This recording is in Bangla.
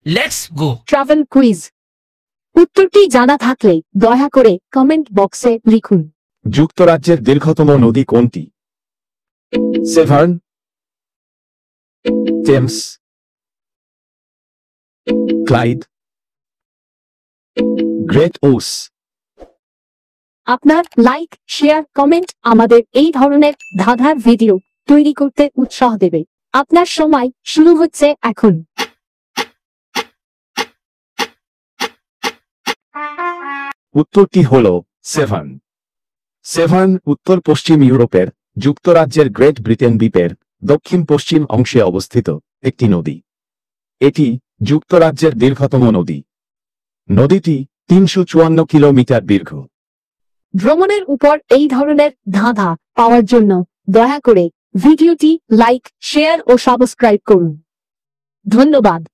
Let's go. Travel quiz. উত্তরটি জানা থাকলে দয়া করে কমেন্ট বক্সে লিখুন। যুক্তরাজ্যের দীর্ঘতম নদী কোনটি? Severn, Thames, Clyde, great ওস। আপনার লাইক, শেয়ার, কমেন্ট আমাদের এই ধরনের ধাঁধার ভিডিও তৈরি করতে উৎসাহ দেবে। আপনার সময় শুরু হচ্ছে এখন। উত্তরটি হল সেভার্ন। সেভার্ন উত্তর পশ্চিম ইউরোপের যুক্তরাজ্যের গ্রেট ব্রিটেন দ্বীপের দক্ষিণ পশ্চিম অংশে অবস্থিত একটি নদী। এটি যুক্তরাজ্যের দীর্ঘতম নদী। নদীটি 354 কিলোমিটার দীর্ঘ। ভ্রমণের উপর এই ধরনের ধাঁধা পাওয়ার জন্য দয়া করে ভিডিওটি লাইক, শেয়ার ও সাবস্ক্রাইব করুন। ধন্যবাদ।